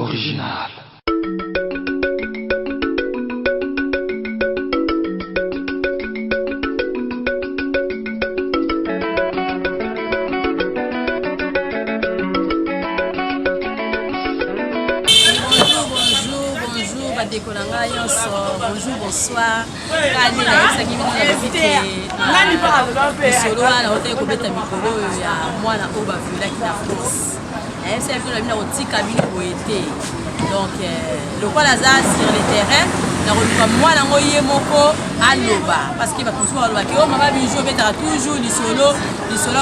Original. Bonjour, bonsoir. Donc, le quoi Lazare sur le terrain, moi, parce qu'il va toujours à l'ouest. On m'a vu jouer toujours du solo,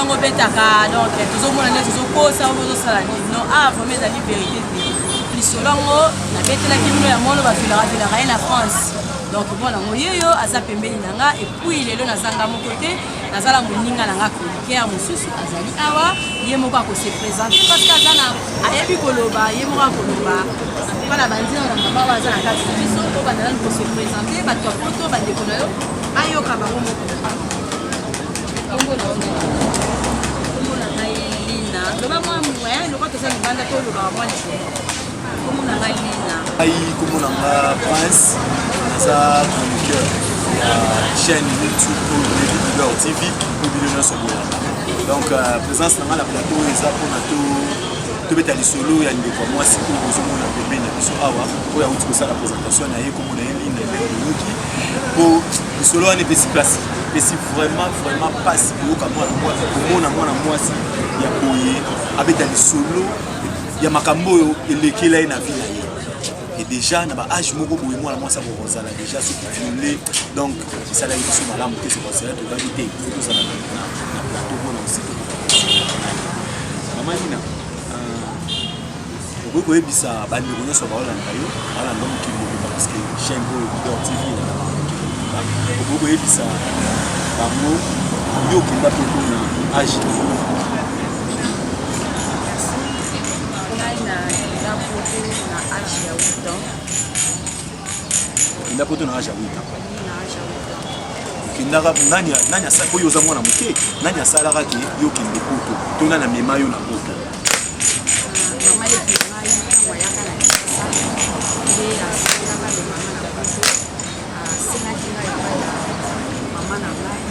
on bêtera. Donc, toujours mon année, toujours ça, on va ça. Non, ah, faut mettre la vérité. Solongo na bête la kimlo ya mono ba filera la France. Donc bon na moyeyo aza pembeni nanga et puis lelo na zanga mon côté nazala moninga nanga chroniqueur mosusu azali awa ye moko ko se présenter parce que azana ayebi koloba ye moko koloba bana bandi na mama baza na kati biso ko bana ko se présenter ba to poto ba dekona yo ayoka ba moko kongo na Lina lo ba moi lo ko to sa banda to lo ba moi comment on a Prince, Naza chroniqueur, la chaîne YouTube Leader TV, donc présence dans la plateau et ça pour tout mettre les solo et les moi si pour vous on a bébé na biso awa pour ya uti ça la présentation na comme on a une ligne pour les solo on est petit place mais si vraiment pas si comme moi si ya boye avec les solo ya makambo yo elekela na vie na ye et déjà na ba âge moko boye moi ça bozala déjà ce qui violé donc ça la émission malamu que c'est pour ça to validé tout ça na plateau bona aussi maman Lina ko ebisa bandi ko nyoso ba Holanda yo ala ndom ki mo parce que chaîne Leader TV na ko ebisa bango yo ki na pe na âge Kinda poto na aja wita. Kinda ga nani asa ko yoza mwana muke nani asala ka ki yo kinde poto to na mema yo na poto. Mama ye ki mai na ya kana sa. Ile ya sala ka mama na poto. Sina kinga ya mama na mai.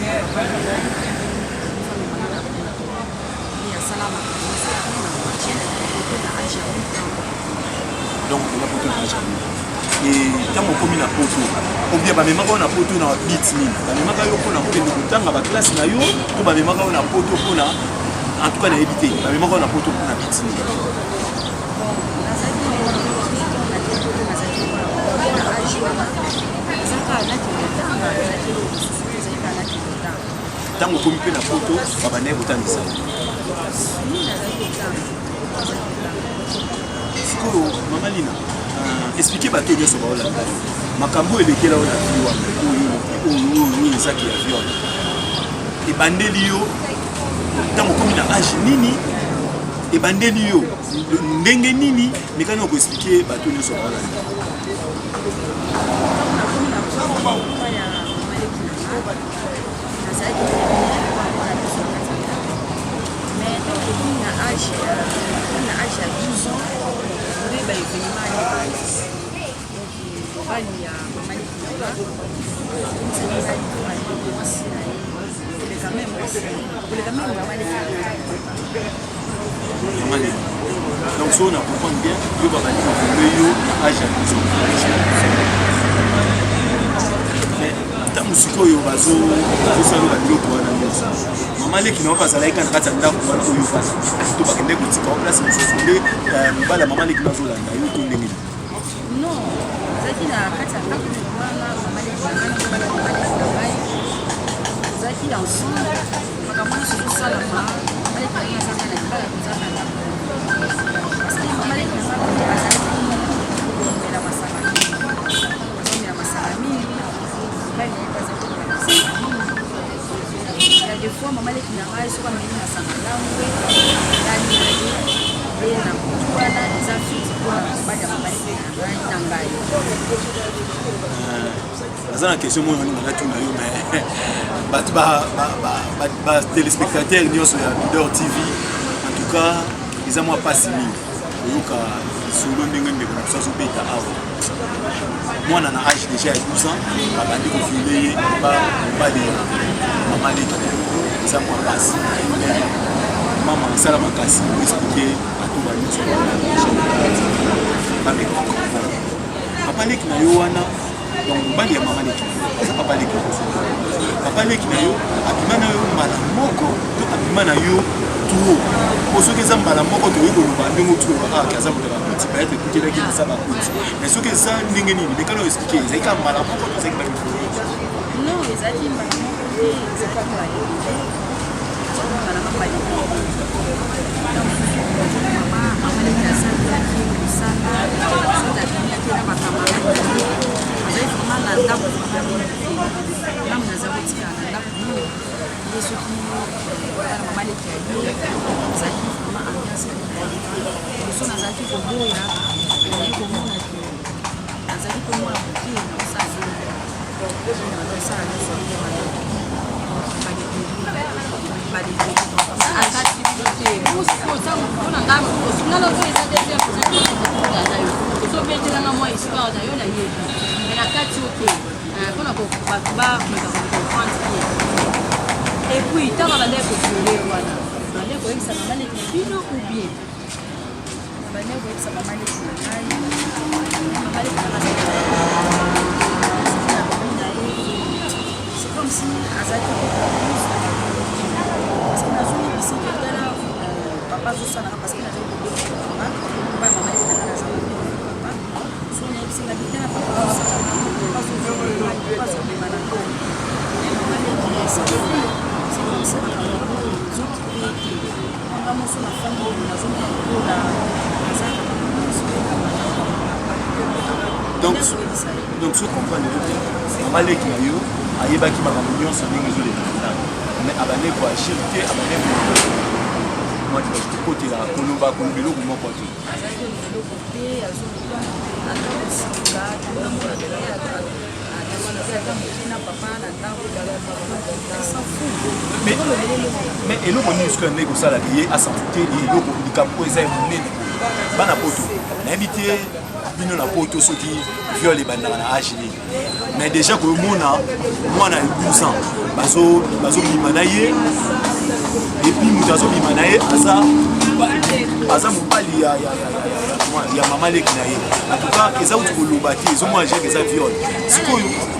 Ya salama. Donc la poto na aja wita. Et tant qu'on commune à poto on bien ba memaka na poto na beat ni ba memaka yo kona ko tanga ba classe na yo to ba memaka na poto kona en tout cas na éviter ba memaka na poto na beat ni tant qu'on commune na poto ba ne botandisa siko Mama Lina expliquer bateau de ce baola makambo elekela ona fiwa oyo ezaki ya viol e bandeli yo tango komi na âge nini e bandeli yo ndenge nini mekani ko expliquer bateau de ce baola donc si on a compris bien, il va aller au âge à musiko yo bazo salo ba biloko wana nyonso mama leki na pas alaika na kati ya ndako wana oyo fasa to bakende kotika en place mosusu nde mbala mama leki na zolanda yo to ndenge non zaki na kati ya ndako wana mama leki zaki ensemble makambo sur sala mama leki na sala na kala kuzaka na parce que mama leki na sala na masala mingi des fois maman les qui n'arrivent soit même à sa langue la ligne et na kutuana les affiches pour pas de maman les tangai ça la question moi on a tout na yo mais ba téléspectateurs nyonso ya Leader TV en tout cas ils ont moi pas simi yoka lisolo ndenge ndeko na biso azobeta awa mwana na âge déjà ya 12 ans babandi kofile ye mobali mama leki eza mwakasi mama asala makasi oexplike atoba nyonso bameka papa leki na yo wana donc mobali ya mama leki eza papa leki papa leki na yo abima na yo mbala moko to abima na yo tuo po soki eza mbala moko toyei koloba ndenge tuo akaki aza moto bakuti peut-être ekutelaki eza bakuti mais soki eza ndenge nini mekana oexplike ezali ka mbala moko tozalaki bamifolo non ezalaki mbala moko te ezalaki mama leki asalaki mosala azotabiliaki na bacamarade azali vraimen na ndako ngambo naza kotikala na ndako nde soki wana mama leki ya ye azalaki vraimen ambiance liboso nazalaki koboya naye komona ke azali komona moke na kosala nazosala nyonso ozobetelanga mwa histoire na yo na yebi me na kati oke mpona bato bameka comprendre ye epuis ntango bandeki koviole wana bandeki koyebisa mamaleki na bino ou bien bandeki koyebisa mamaleki na ngai mamaleki na c'est comme si azalaki parce que nazoyebisi ketala papa azosalaka parce que nazali kobeta papa mobali mama etala nazali papa so nayebisinga bitala papa azosalaka papa azobima na to c'est comme si makambo ezokite ete anga moso na fami nazomona kola azalaka donc so comprendre bien mama leki na yo ayebaki makambo nyonso ndenge ezoleka mais abande koagir te abande kotela koloba biloko moko te azalaki biloko te azokuba atosika mais eloko nini soki ndenge kosalaka ye asanfute eloko likambo eza ya monene bana poto nayebi te bino na poto soki viole ebandaka na age nini mais déjà komona mwana ya 12 ans bazobima na ye epuis moto azobima na ye aza mobali ya mama leki na ye en tout cas eza uti koloba te ezomona jeke eza viole sikoyo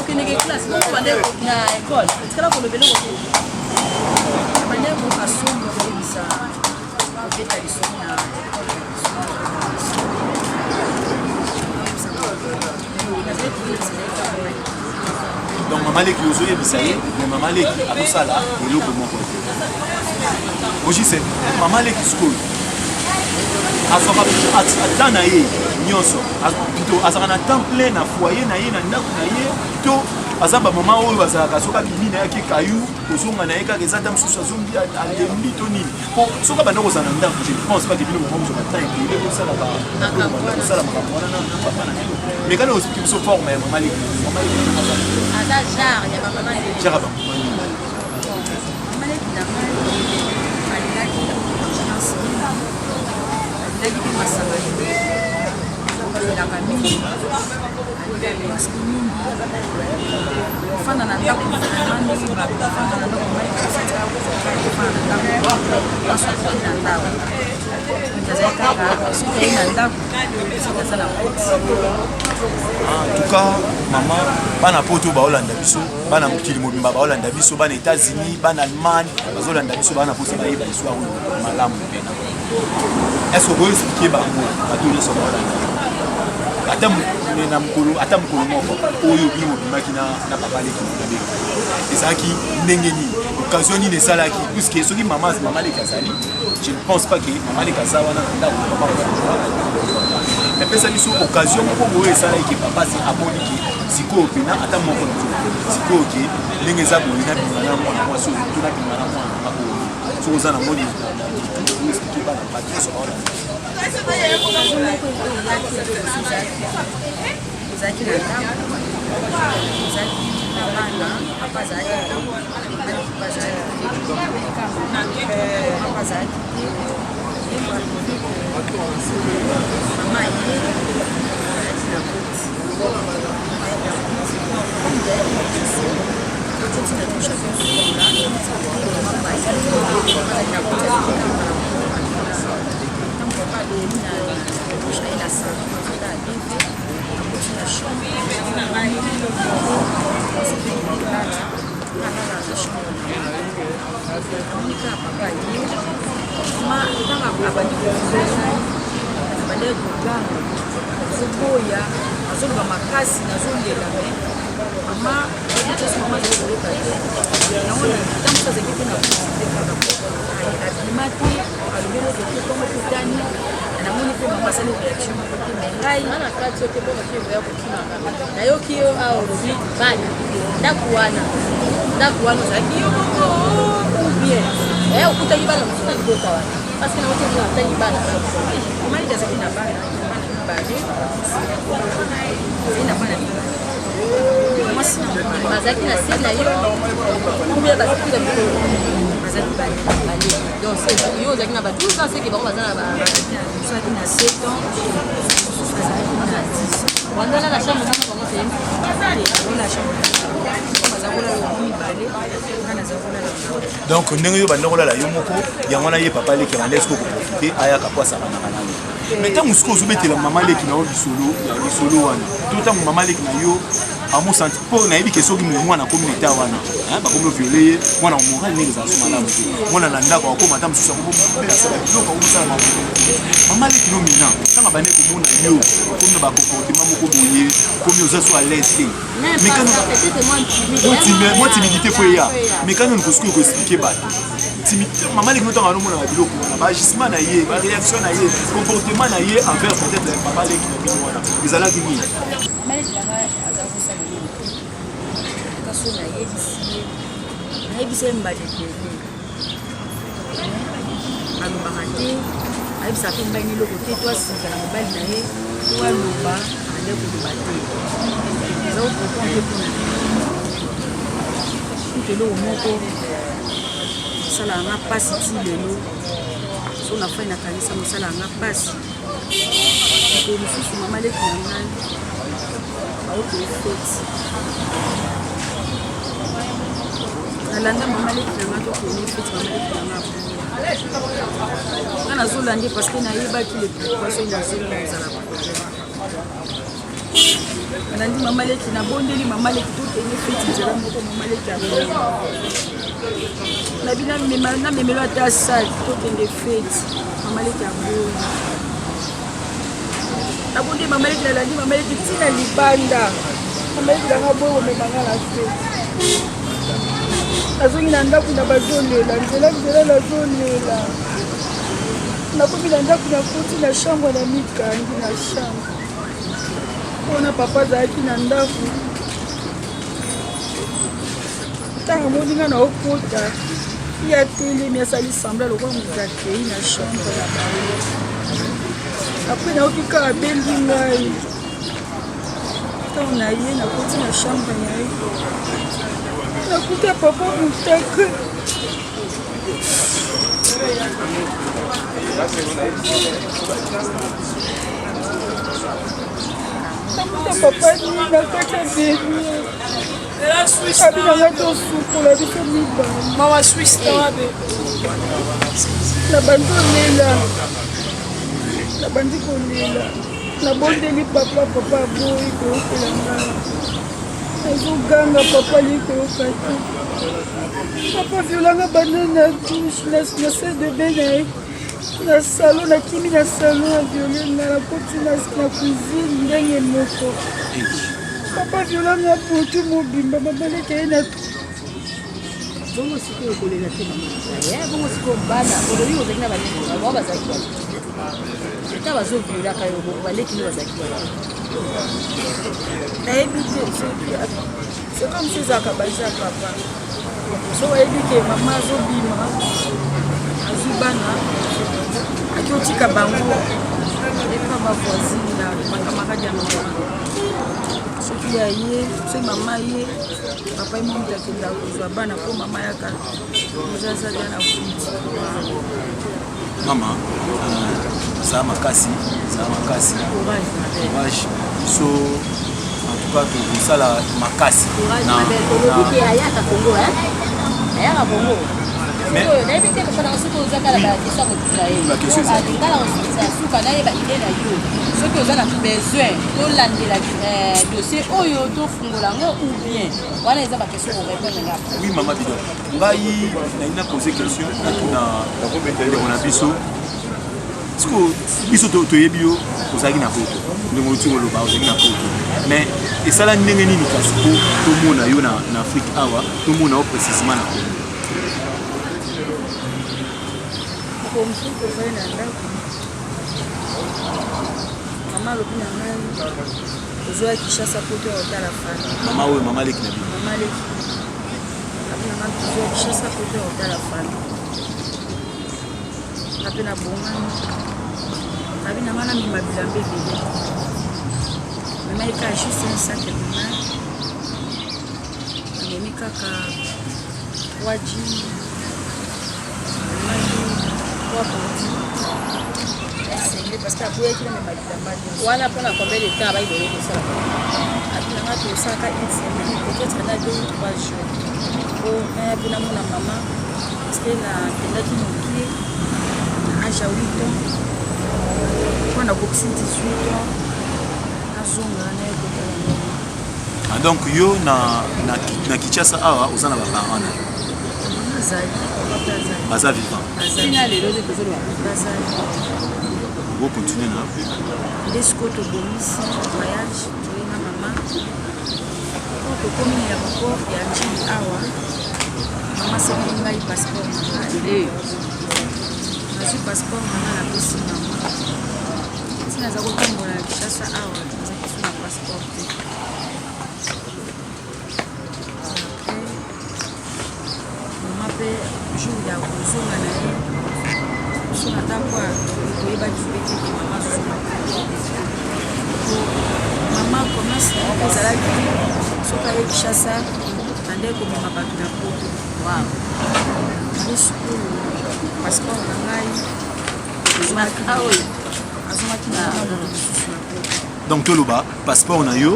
okendeke classe moko bande na école etikala kolobela bande kokasomo koyebisa kobeta lisomo na donc mama leki ozoyebisa ye mais mama leki akosala eloko moko ogise mama leki sikoyo ata na ye nyonso plutôt azalaka na temps plein na foyer na ye na ndako na ye to aza bamama oyo azalaka soki abimi na ye ake kayu kozonga na ye kaka eza ta mosusu azongi alembi to nini po soki abanda kozala na ndako je pense pas ke bino mama kozala temps ekele kosala makambo wana na papa na bino mais kana ospiki biso forme ya mama leki aza genre ya bamama jara ba mama leki na ngai alingaki chance alingaki mpe masanga alelaka mingi alingaki maski mingi kofanda na ndako ndenge bafanda na ndako maifanda na ndako asoki na ndako azali kaka soki ayi na ndako soki aza na koti en tout cas mama bana poto baolanda biso bana mokili mobimba baolanda biso bana États-Unis bana Allemagne bazolanda biso bana posa bayeba histoire oyo malamu mpena est-ce que oexplike bango bato nyonso baolanda ata mokolo moko oyo bino mobimaki na papa leki nabe ezalaki ndenge nini occasion nini esalaki puisque soki mama leki azali je ne pense pas que mama leki aza wana na ndako napesa biso occasion moko oyo esalaki papa amoni ke sikoyo pena ata moko na sikoyo ke ndenge eza boye nabima na mwana mwasi oyo to nabima na mwana nga oyo soki oza na moni explike bana bato nyonso baolanda ezalaki na ndako ezalaki na bana papa azalaki bazalaki papa azalaki te yembo alobi mama ye alaki na koti na touche avec ce mama just mama de look at it naona kama sasa kitu na alimati alibero de kama kutani na mimi kwa mama sana reaction kwa ngai ana kati yote kwa kivu yako kima na hiyo kio au rubi bana ndakuana za hiyo bien ukutaki bana msina kutoka wapi basi na wote tunataka bana mali jaza kina bana bali sina bana bazaki na se na yo combien bazaki na miko bazaki bali donc c'est yo zaki na ba 12 ans c'est que ba bazana ba bazaki na 7 ans bazaki na 10 wanda la chambre na kwa moto la chambre bazakola lo bale kana zakola la donc ndenge yo bandokola la yo moko yango na ye papa leki mandesko ko profiter aya ka kwasa bana kana mais tant musko zobetela mama leki na lisolo wana tout tant mama leki na yo amo senti po na yebi kesoki mwana communauté wana ba komo violer mwana moral ni za suma la mwana na ndako akoma ata mususu ko bela sala biloko ko sala mama leki no mina tanga bane ko mona yo komo ba comportement moko boye komo oza so à l'aise mais quand moi timidité faut ya mais quand on kosko ko expliquer ba timidité mama leki no tanga no mona biloko na ba agissement na ye ba réaction na ye comportement na ye envers peut-être papa leki na bino wana ezala kimi kaso nayebisi mbali ebele alobaka te ayebisa mpe mbali eloko te to asika na mobali na ye to aloba ande koloba te eza oproko mpe mpona kutu eloko moko osalaka nga mpasi ti lelo so na fai nakanisa mosalaka nga mpasi eko mosusu mama leki na ngai aokee fete nalanda mama leki na nga tokoni fete mama leki na nga nga nazolandi parce que nayebaki le pourquoi so nazeli kozala problème nalandi mama leki nabondeli mama leki tokende fete nzela moko mama leki abona namemelo ata sali tokende fete mama leki abona abonde mama leki nalandi mama leki ntina libanda mama leki nanga boye komemanga na fete nazongi na ndako na bazolela nzela nazolela nakomi na ndako nakoti na chambre na mikangi na chambre mpona papa azalaki na ndako ntango moninga na okota ya telemi asali sambla lokwa mozakei na chambre na bango apres naoki kaka bendi ngai ntango na ye nakoti na chambre na ye nakuta papa mutaka nakuta papa nini na kati ya beni abinanga tosukola biso mibale Mama Swiss tawabe. Nabandi kolela. Nabandi kolela. Nabondeli papa boyi koyokola ngai. Nazoganga papa likoyoka te. Papa violanga bana na douche na salle de bain na ye. Na salon nakimi na salon ya viole na koti na cuisine ndenge moko. Papa violanga poto mobimba babaleka ye na bongo sikoyo kolela te mama bongo sikoyo bana olobi ozali na banini bango bazalaki ata bazoviolaka yo baleki no bazalaki nayebi te c'est comme si ezalaka baza papa so oyebi ke mama azobima azwi bana aki otika bango epa bavoisine na bakamarade ya mama soki ya ye soki mama ye papa ye momi takenda kozwa bana mpo mama yaka ozaza dia na futi mama ça makasi courage so en tout cas tout ça la makasi na olobi ayaka Congo ayaka Congo mais nayebi te kosala soki ozaka na bakestion akotuna ye alingala kosukisa suka nayeba ide na yo soki oza na besoin tolandela dossier oyo tofungola yango ou bien wana eza bakestion korépondre nga oui mama bido ngai naina poser question natuna ndeko na biso siko biso toyebi yo ozalaki na poto ndenge oti oloba ozalaki na poto mais esala ndenge nini kasi po tomona yo na Afrique awa tomona yo précisément na Congo komsu kozali na ndako mama alobi na ngai ozwa Kinshasa poto ya otala fana mama oyo mama leki na bino mama leki abi na ngai ozwa Kinshasa poto ya otala fana ape na bongani abi na mana mima bilambe ebele mema eka juste un sac ya mima amemi kaka 3 jeans parce que aboya kila me bilamba wana mpona combien de temps abayibele kosala abilanga tosalaka une semaine peut-être na 2 ou 3 jours po nayabina mona mama parce que nakendaki mokie na age ya 8 ans mpo nakokisi 18 ans nazonga nayekotala donc yo na Kinshasa awa oza na baparent na yo baza vivant vous continuez na nde sikoyo tobongisi voyage toye na mama po tokomi na aéroport ya njili awa mama sepeli ngai passeport na ngai nazwi passeport na ngai napesi mama ntina aza kotambola na Kinshasa awa nazaki so na passeport te mama mpe jour ya kozonga na ye so na ntango toyebaki mpe teke mama azozonga mama commerce na ye ezalaki soki aye Kinshasa ande komema bato na poto nde sikoyo passeport na ngai azongaki na moto mosusu na poto donc toloba passeport na yo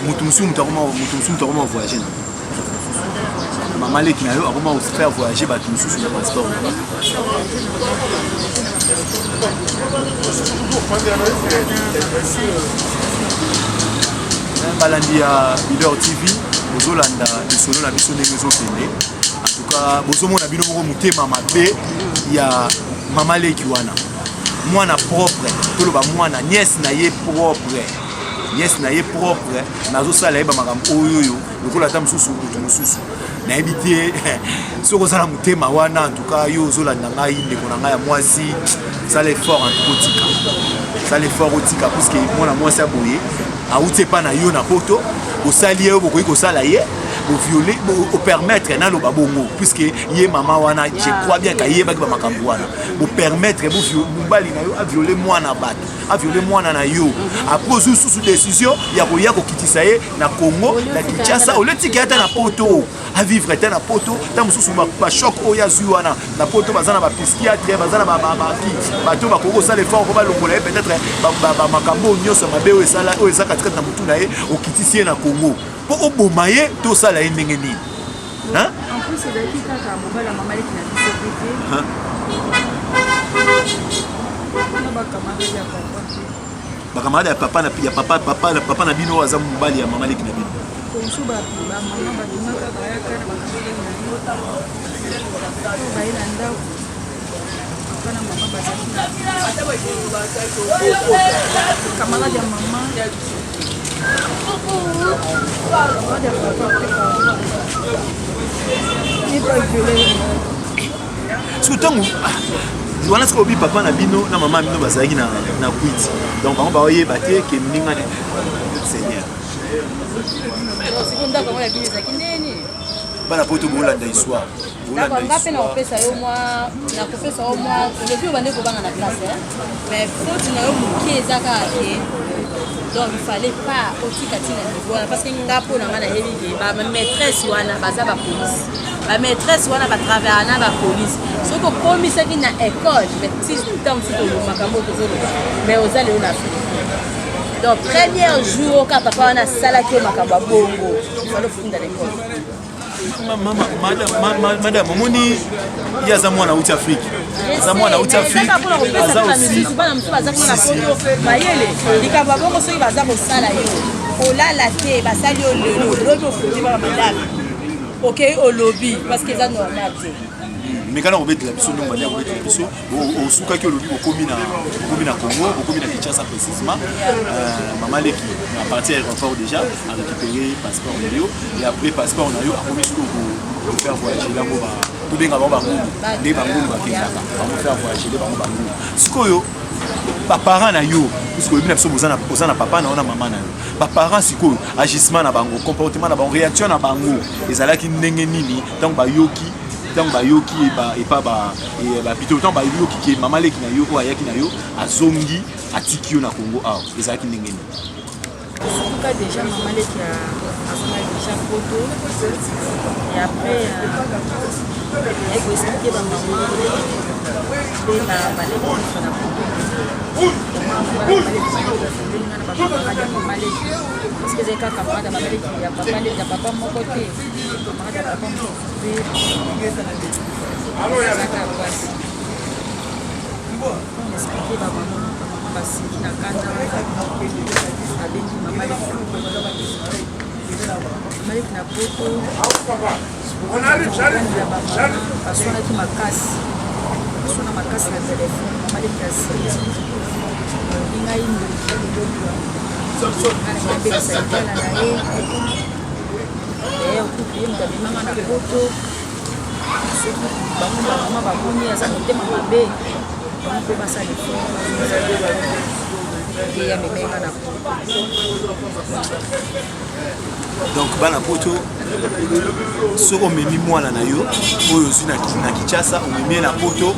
moto mosusu akoma voyager na mama leki na yo akoma faire voyager bato mosusu na passeport balandi ya Leader TV bozolanda lisolo na biso ndenge ezokende en tout cas bozomona bino moko motema mabe ya mama leki wana mwana propre toloba mwana nièce na ye propre nazosala yeba makambo oyoyo lokola ata mosusu moto mosusu nayebi te soki ozala motema wana en tout cas yo ozolanda ngai ndeko na ngai ya mwasi sala effort otika puisque mwana mwasi aboye auti epa na yo na poto osali ye bokoki kosala ye boviole bopermettre naloba bongo puisque ye mama wana je crois bien kayebaki bamakambo wana bopermettre mobali na yo aviole mwana bato aviole mwana na yo apres ozwi susu décision ya koya kokitisa ye na Congo na Kinshasa oletiki ata na poto avivre ata na poto ta mosusu bachoc oyo azwi wana na poto baza na bapsychiatre baza na bato bakoki kosala effort mpo balongola ye peut-être bamakambo nyonso mabe oyo eza katikati na motu na ye okitisi ye na Congo mpo oboma ye tosala ye ndenge nini en plus ezalaki kaka mobali ya mama leki na biso pe te wana bakamarade ya papa te bakamarade ya papa na bino oyo aza mobali ya mama leki na bino komsu bamama babimaka bayaka na bakamarade na yo baye na ndako papa na mama bazali kamarade ya mama soki ntango wana soki obi papa na bino na mama bino bazalaki na kwiti donc bango baoyeba te ke mninga seigneur bana poto bolanda histoire ngape nakopesa yo mwa olobi obande kobanga na place mais faute na yo moke eza kaka ke donc il fallait pas otika tina niveau parce que ngapo na ngana yebi ke ba maîtresse wana baza ba police ba maîtresse wana ba travailler na ba police so ko komisa ki na école mais si temps si to makambo to zo mais ozali on a fait donc premier jour ka papa wana sala ki makambo bongo il fallait funda l'école madame omoni ya za mwana uti Afrique za mwana uti Afrique aza aussi bana mtu baza kuna photo mayele likaba bongo so baza ko sala yo olala te basali yo lelo lobi ofuti ba madame OK au lobby parce que ça normal te mais quand on veut de la biso non bania on veut de la biso au suka ki lobby au komi na Congo au komi na Kinshasa précisément maman leki à partir aéroport déjà à récupérer passeport Lio et après passeport on a eu à komi jusqu'au pour faire voyager là ba to benga ba bango les bango ba kinaka on faire voyager les bango bango sikoyo ba parents na yo puisque bina biso bozana papa na ona mama na yo ba parents sikoyo agissement na bango comportement na bango réaction na bango ezalaki ndenge nini donc ba yoki donc ba yoki et pas ba bito donc ba yoki ki mama leki na yo ayaki na yo azongi atiki yo na Congo ezalaki ndenge nini en tout cas déjà maman leki a déjà photo et après elle faut expliquer ba maman et la balé na parce que c'est quand camarade maman leki ya papa mon côté camarade ya papa mon côté on expliquer ba maman basi na kanda abengi mama leki na poto on arrive j'arrive baswanaki makasi baswana makasi na telefone mama leki asiti ingai nabekisa litala na ye okuye moto abimanga na poto soki bango bamama baboni aza motema mabe bango mpe basala ya memenga na donc bana poto soko memi mwana na yo oyo ozwi na Kinshasa omemi na poto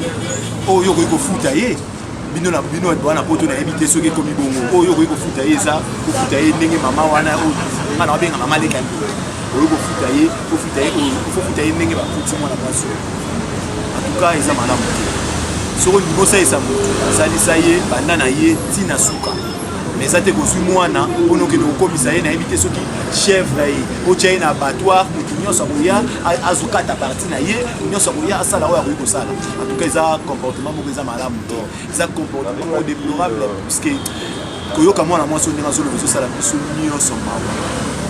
oyo okoki kofuta ye bino bana poto na yebi te soki ekomi bongo oyo okoki kofuta ye eza kofuta ye ndenge mama wana oyo nga na wabenga mama lekani oyo kofuta ye ndenge bafuti mwana mwasi en tout cas eza malamu te soko libosa eza motu asalisa ye banda na ye ntina suka mais ça te kozwi mwana mpona okende kokomisa ye nayebi te soki chèvre na ye otya ye na abattoir motu nyonso akoya azokata parti na ye nyonso akoya asala oyo akoki kosala en tout cas eza comportement moko eza malamu to eza comportement moko déplorable puisque koyoka mwana mwasi ndenge azoloba ezosala biso nyonso mawa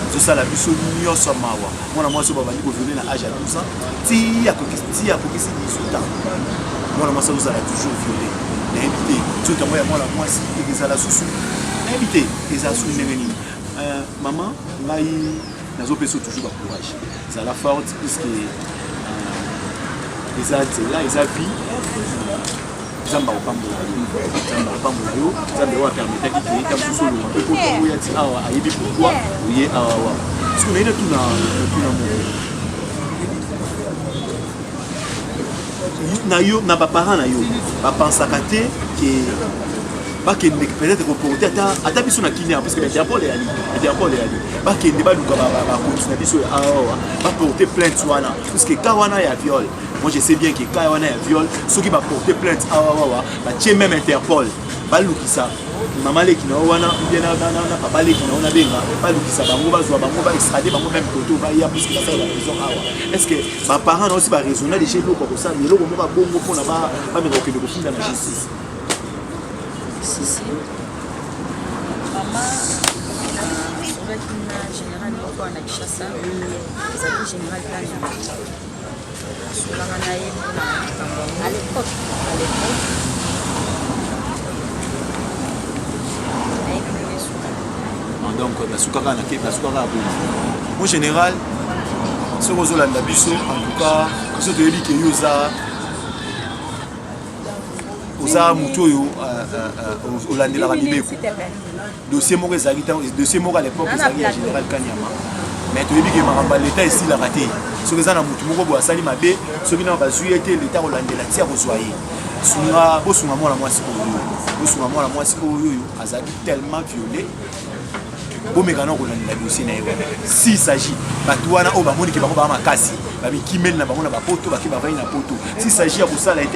ezosala biso nyonso mawa mwana mwasi oyo babandi koviole na age ya 12 ans ti akokisi 18 ans mwana mwasi azozala toujours violé nayebi te soki yango ya mwana mwasi ekezala susu nayebi te eza susu ndenge nini mama ngai nazopesa toujours bacourage ezala forte puisque eza nzela eza vie nzambe akopambola yo nzambe oyo apermetaki ke ta mosusu olonga mpe kota oya ti awa ayebi pourkui oye awawa soki naye natuna moko na yo na baparent na yo bapansaka te ke bakende peut-être reporter ata biso na kinia parce que Interpol eyali bakende baluka bakonti na biso awa baporter plainte wana parce que ka wana ya viol moi je sais bien que ka wana ya viol soki baporter plainte awa batie même Interpol balukisa mama leki na wana bien na papa leki na wana benga balukisa bango bazwa bango ba extrader bango même toto ba ya parce que ça la prison awa est-ce que ba parents aussi ba raisonner de chez nous pour ça mais loko moka bongo pona ba me kokende kofinda na justice si maman solaki na général moko na Kinshasa ezali général Tanya solanga na ye à l'époque donc basukaka mon général soki ozolanda biso en tout cas biso toyebi ke yo oza motu oyo olandelaka mibeko dossier moko ezalaki dossier moko à l'époque ezalaki ya général Kanyama mais toyebi ke makambo ya leta esilaka te soki eza na motu moko boye asali mabe soki na bazwi ye te leta kolandela ti ya kozwa ye bosunga mwana mwasi oyo azalaki tellement violé bomeka na kolandela dossier na ye wana s'il s'agit bato wana oyo bamoniki bango baa makasi bamikimeli na bango na bapoto bake bavai na poto s'il s'agit ya kosala ya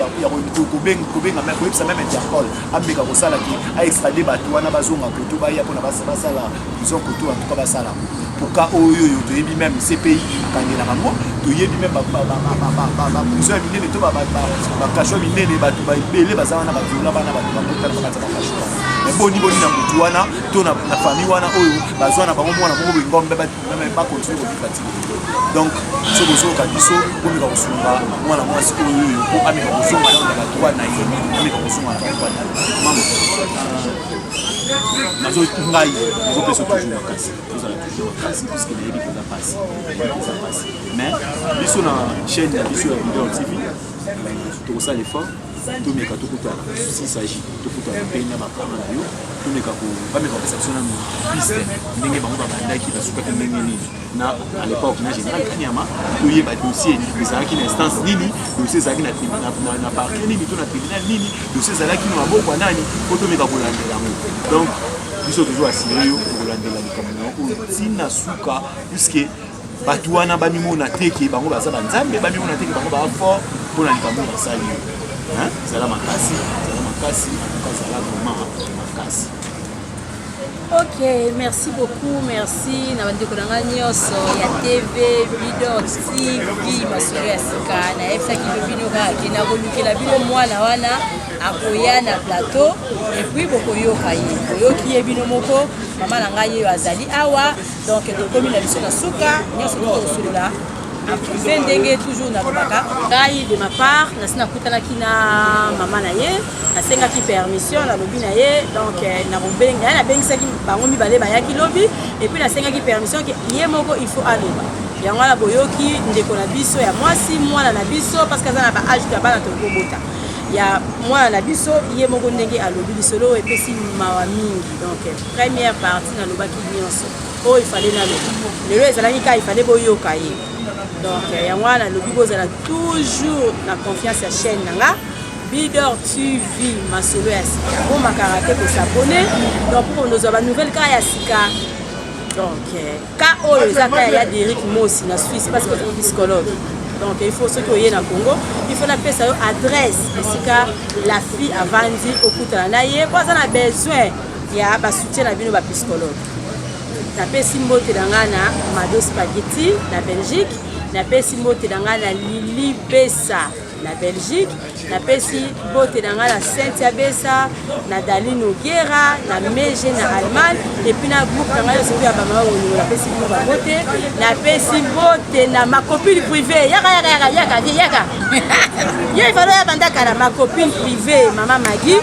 kobenga koyebisa même Interpol ameka kosalaki aextrade bato wana bazonga koto baya mpona basala prison koto en tout cas basala poka oyo toyebi même CPI akangela bango toyebi même baprison ya minene to bakasho ya minene bato baebele baza wana baviola bana bato bakotana bakati ya bakasho mais boni na motu wana to na famille wana oyo bazwa na bango mwana moko bengombe bakontinue kobifatile donc soki ozoyoka biso omeka kosunga mwana mwasi oyo po ameka kosonga na bato wana ye ameka kosonga na bato wana mama ngai nazopesa toujours makasi tozala toujours makasi puisque nayebi koza pasi mais biso na chaîne ya biso ya Video TV tokosala effort tomeka tokutana s'il s'agit tokutana penya bakama na yo tomeka bameka kopesa biso nanu piste ndenge bango babandaki basukaki ndenge nini na à l'époque na général Kanyama toyeba dossier ezalaki na instance nini dossier ezalaki na parquet nini to na tribunal nini dossier ezalaki na maboko ya nani po tomeka kolandela yango donc biso toujours assuré yo kolandela likambo na oyo ntina suka puisque bato wana bamimona teke bango baza banzambe bamimona teke bango baa fort mpona likambo basali yo zala makasi zala vraiment makasi. Ok, merci beaucoup, merci na bandeko na nga nyonso ya TV Video TV masolo ya sika na yebisaki bino kaka na kolukela bino mwana wana akoya na plateau et puis bokoyoka ye boyoki ye bino moko mama na ngai ye azali awa donc tokomi na biso na suka nyonso tokosolola privé ndenge toujours nalobaka ngai de ma part nasi nakutanaki na mama na ye nasengaki permission nalobi na ye donc nakobenga nabengisaki bango mibale bayaki lobi et puis nasengaki permission ke ye moko il faut aloba yango wana boyoki ndeko na biso ya mwasi mwana na biso parce que aza na baage ya bana tokobota ya mwana na biso ye moko ndenge alobi lisolo epesi mawa mingi donc première partie nalobaki nyonso oyo ifale naloba lelo ezalaki ka ifale boyoka ye donc yango wana lobi bozala toujours na confiance ya chaîne nanga Video TV masolo ya sika bomaka te kosabone donc pour kozwa banouvelle ka ya sika donc ka oyo eza ka ya Derrick Mosi na Suisse parce que c'est psychologue donc il faut ce que na Congo il faut napesa yo adresse esika la fille avandi okutana na ye po aza na besoin ya basoutien na bino bapsychologue napesi mbote na nga na Mado Spaghetti na Belgique napesi mbote na nga na Lili Bessa na Belgique napesi mbote na nga na Cynthia Bessa na Daline Oguera na Meje na Allemagne et puis na groupe na nga yo soki ya bamama oyo napesi bino babote napesi mbote na ma copine privée yaka ye ifalo ya bandaka na ma copine privée mama Magui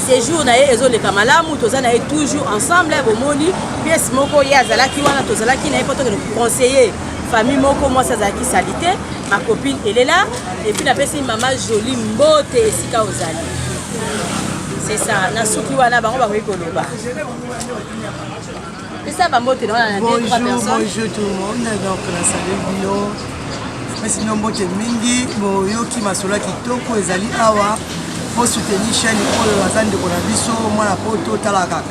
séjour na ye ezoleka malamu toza na ye toujours ensemble bomoni pièce moko ye azalaki wana tozalaki na ye po tokende conseiller famille moko moi azalaki salité ma copine elle est là et puis napesi mama jolie mbote esika ozali c'est ça na suki wana bango bakoki koloba pesa bambote na wana na 2-3 personnes. Bonjour tout le monde, donc na salut bino merci nombote mingi boyoki masolo kitoko ezali awa po soutenir chaîne oyo aza ndeko na biso mwana po totala kaka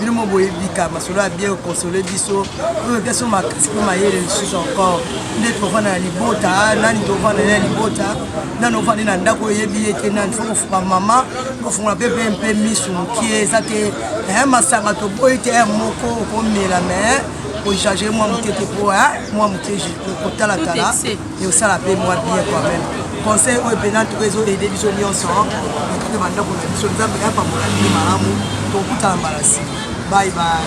bino mo boyebika masolo ya bien consoler biso oyo biso makasi po mayele lisusu encore nde tovanda na libota nani tovanda na libota nani ovandi na ndako oyebi ete nani fo kofuka mama kofungola mpe misu mokie eza te masanga toboyi te moko okomela mais ocharge mwa moke te po mwa moke kotalatala eosala mpe mwa bien quand même conseil oyo mpena tuko ezoede biso nyonso epute bandako na biso nzambe yapambola bino malamu tokutana mbala nsima bye bye.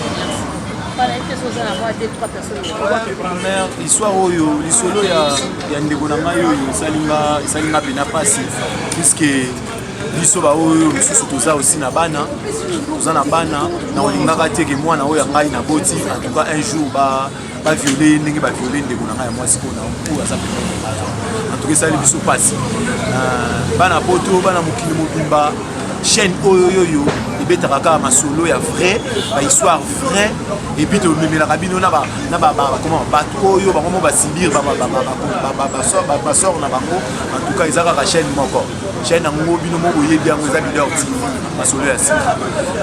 L'histoire oyo lisolo ya ndeko na ngai oyo esalinga pena pasi puisque biso baoyo misusu toza aussi na bana toza na bana na olingaka teke mwana oyo ya ngai na boti en tout cas un jour baviole ndenge baviole ndeko na ngai ya mwasi oyo aza pena en tout cas esali biso pasi bana poto bana mokili mobimba chaîne oyo ebetaka kaka masolo ya vrai bahistoire vrai et puis tomemelaka bino na bato oyo bango mo basibir basor na bango en tout cas eza kaka chaîne moko chaîne yango bino mo boyebi yango eza Leader TV masolo ya sika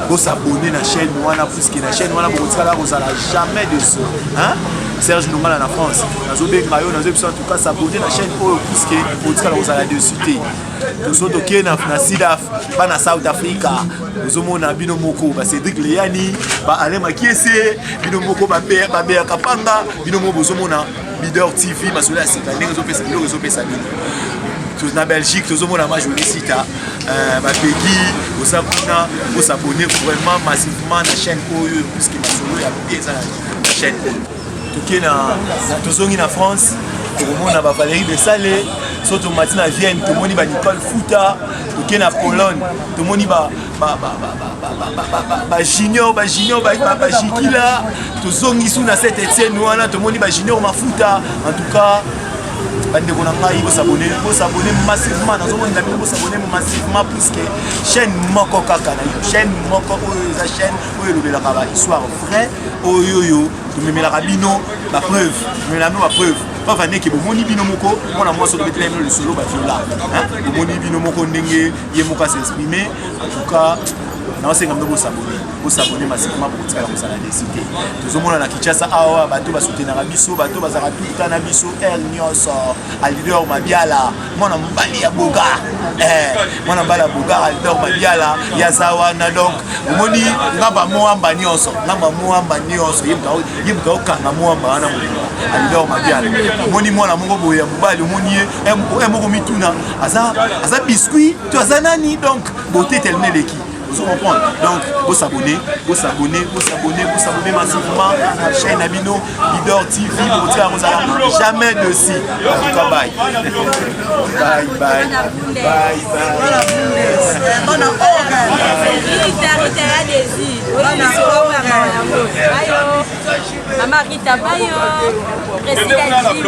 bosabone na chaîne wana puisque na chaîne wana bokotikala kozala jamais dessus Serge Nongala na France nazobenga yo nazoyebisa en tout cas s'abonner na chaîne oyo puisque bokotikala kozala dessus te toso tokee na sidaf pa na South Africa ozomona bino moko ba Cédric Leyani ba Alain Makiese bino moko ba Bea Kapanga bino moko bozomona Leader TV masolo ya sika ndenge ezopesa biloko ezopesa bino na Belgique tozomona majolisita bapegi osakuna osabonner vraiment massivement na chaîne oyo puisque masolo ya pieza na chaîne toke na tozongi na France tokomona ba Valérie Bessalé so tomati na Vienne tomoni ba Nicole Fouta toke na Pologne tomoni ba junior Jikila tozongi su na Saint-Étienne wana tomoni ba junior Mafuta en tout cas bandeko na ngai bosabone massivement nazomona bino bosabone massivement puisque chaîne moko kaka na yo chaîne moko oyo eza chaîne oyo elobelaka ba histoire vrai oyo tomemelaka bino ba preuve tomemelaka bino ba preuve pas vane ke bomoni bino moko mwana mwasi tobetela bino lisolo baviola bomoni bino moko ndenge ye moko s'exprimer en tout cas naosenga mino bosabone massivement bokotikala kosala desite tozomona na Kinshasa awa bato basoutenaka biso bato bazalaka tuta na biso r nyonso a Leader Mabiala mwana mobali ya boga mwana mobali ya boga a Leader Mabiala yaza wana donc omoni ngamba moamba nyonso ye muka okanga moamba wana molinga a Leader Mabiala omoni mwana moko boye ya mobali omoni ye moko mituna aza biscuit to aza nani donc beauté tellement leki. Vous comprenez? Donc, vous s'abonnez massivement à la chaîne Abino, Leader TV, vous dire jamais de si. En tout cas, bye. Bye. Maman Rita Bayo, président du